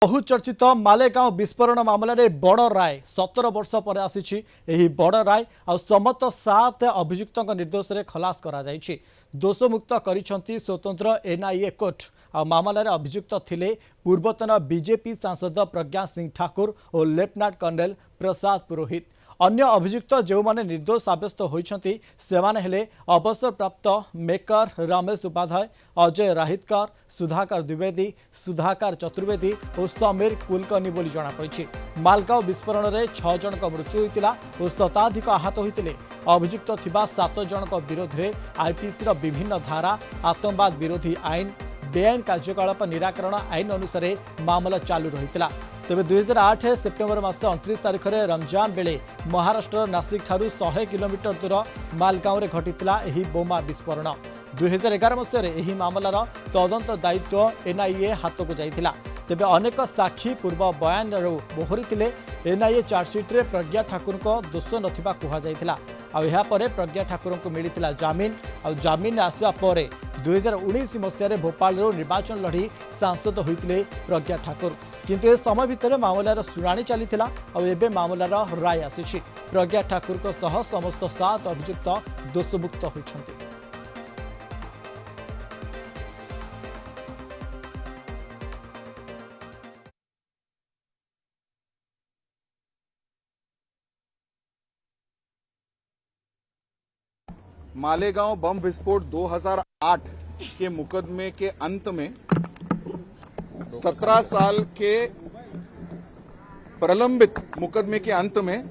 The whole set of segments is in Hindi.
बहुचर्चित मालेगांव विस्फोरण मामलें बड़ राय 17 वर्ष पर आसी बड़ राय आ समस्त 7 अभियुक्त निर्दोष में खलास करा दोषमुक्त करिसेंती स्वतंत्र एनआईए कोर्ट आ मामलें अभियुक्त थिले पूर्वतन बीजेपी सांसद प्रज्ञा सिंह ठाकुर और लेफ्टिनेंट कर्नेल प्रसाद पुरोहित। अन्य अभियुक्त जो माने निर्दोष साब्यस्त होइछंती सेमाने हेले अवसरप्राप्त मेकर रमेश उपाध्याय, अजय राहितकर, सुधाकर द्विवेदी, सुधाकर चतुर्वेदी और समीर कुलकर्णी बोली जଣାपड़ी। मालगांव विस्फोरण में 6 जन मृत्यु होता और शताधिक आहत होते। अभियुक्त थिबा 7 जन विरोध में आईपीसी विभिन्न धारा, आतंकवाद विरोधी आईन, बेआईन कार्यकलाप निराकरण आईन अनुसार मामला चालू रही। तेज 2008 सेप्टेम्बर मास 29 तारिख में रमजान बेले महाराष्ट्र नासिक ठारू 100 किलोमीटर दूर मालगांव में घटीला बोमा विस्फोरण। 2011 मसीह मामलार तदंत दायित्व एनआईए हाथ को जाइथिला। तेबे अनेक साक्षी पूर्व बयान बोहरी एनआईए चार्जसीट्रे प्रज्ञा ठाकुर को दोष नथिबा कहा जाइथिला। आपर प्रज्ञा ठाकुर को मिलता जमीन जमीन आसवा पर 2019 मसीह भोपाल निर्वाचन लड़ी सांसद होते प्रज्ञा ठाकुर, किंतु ए समय भितर मामलार शुणाणी चली एवं मामलार राय आसी। प्रज्ञा ठाकुर को सह समस्त 7 अभियुक्त दोषमुक्त होइछंती। मालेगांव बम विस्फोट 2008 के मुकदमे के अंत में 17 साल के प्रलंबित मुकदमे के अंत में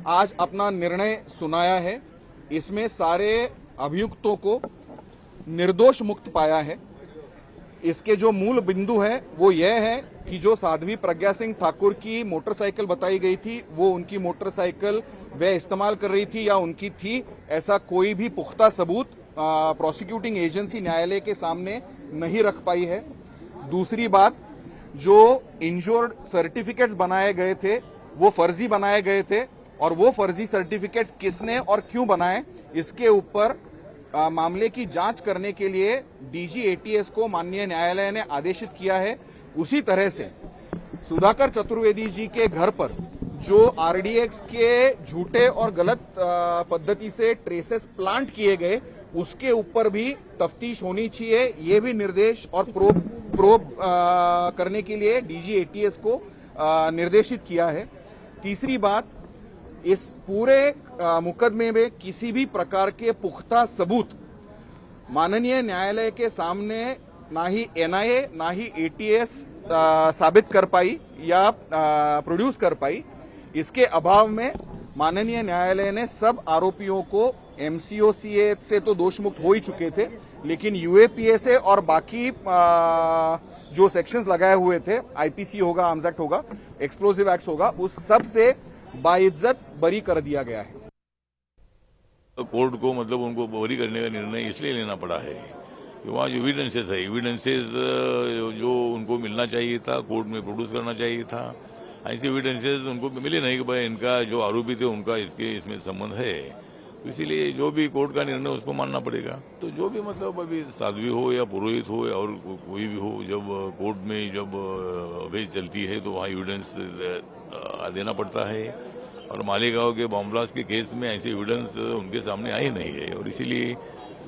आज अपना निर्णय सुनाया है। इसमें सारे अभियुक्तों को निर्दोष मुक्त पाया है। इसके जो मूल बिंदु है वो यह है कि जो साध्वी प्रज्ञा सिंह ठाकुर की मोटरसाइकिल बताई गई थी वो उनकी मोटरसाइकिल वह इस्तेमाल कर रही थी या उनकी थी, ऐसा कोई भी पुख्ता सबूत प्रोसिक्यूटिंग एजेंसी न्यायालय के सामने नहीं रख पाई है। दूसरी बात, जो इंश्योर्ड सर्टिफिकेट्स बनाए गए थे वो फर्जी बनाए गए थे और वो फर्जी सर्टिफिकेट्स किसने और क्यों बनाए इसके ऊपर मामले की जांच करने के लिए डीजी एटीएस को माननीय न्यायालय ने आदेशित किया है। उसी तरह से सुधाकर चतुर्वेदी जी के घर पर जो आरडीएक्स के झूठे और गलत पद्धति से ट्रेसेस प्लांट किए गए उसके ऊपर भी तफ्तीश होनी चाहिए। ये भी निर्देश और प्रोब करने के लिए डीजी एटीएस को निर्देशित किया है। तीसरी बात, इस पूरे मुकदमे में किसी भी प्रकार के पुख्ता सबूत माननीय न्यायालय के सामने ना ही एनआईए ना ही एटीएस साबित कर पाई या प्रोड्यूस कर पाई। इसके अभाव में माननीय न्यायालय ने सब आरोपियों को एमसीओसीए से तो दोषमुक्त हो ही चुके थे, लेकिन यूएपीएसए और बाकी जो सेक्शंस लगाए हुए थे, आईपीसी होगा, आर्म्स एक्ट होगा, एक्सप्लोसिव एक्ट होगा, उस सब से बाइज्जत बरी कर दिया गया है। कोर्ट को मतलब उनको बरी करने का निर्णय इसलिए लेना पड़ा है कि वहाँ जो एविडेंसेस जो उनको मिलना चाहिए था, कोर्ट में प्रोड्यूस करना चाहिए था, ऐसे एविडेंसेस उनको मिले नहीं कि भाई इनका जो आरोपी थे उनका इसमें संबंध है। तो इसीलिए जो भी कोर्ट का निर्णय उसको मानना पड़ेगा। तो जो भी मतलब अभी साध्वी हो या पुरोहित हो या और कोई भी हो, जब कोर्ट में जब अवेज चलती है तो वहाँ एविडेंस देना पड़ता है। और मालेगांव के बम ब्लास्ट के केस में ऐसे एविडेंस उनके सामने आए नहीं है और इसीलिए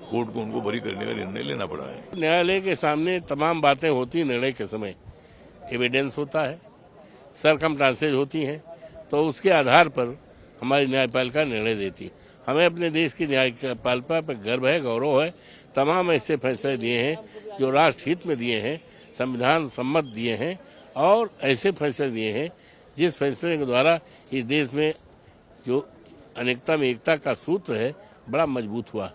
कोर्ट को उनको बरी करने का निर्णय लेना पड़ा है। न्यायालय के सामने तमाम बातें होती निर्णय के समय, एविडेंस होता है, सरकमस्टांसेस होती हैं, तो उसके आधार पर हमारी न्यायपालिका निर्णय देती। हमें अपने देश की न्यायपालिका पर गर्व है, गौरव है। तमाम ऐसे फैसले दिए हैं जो राष्ट्र हित में दिए हैं, संविधान सम्मत दिए हैं और ऐसे फैसले दिए हैं जिस फैसले के द्वारा इस देश में जो अनेकता में एकता का सूत्र है बड़ा मजबूत हुआ।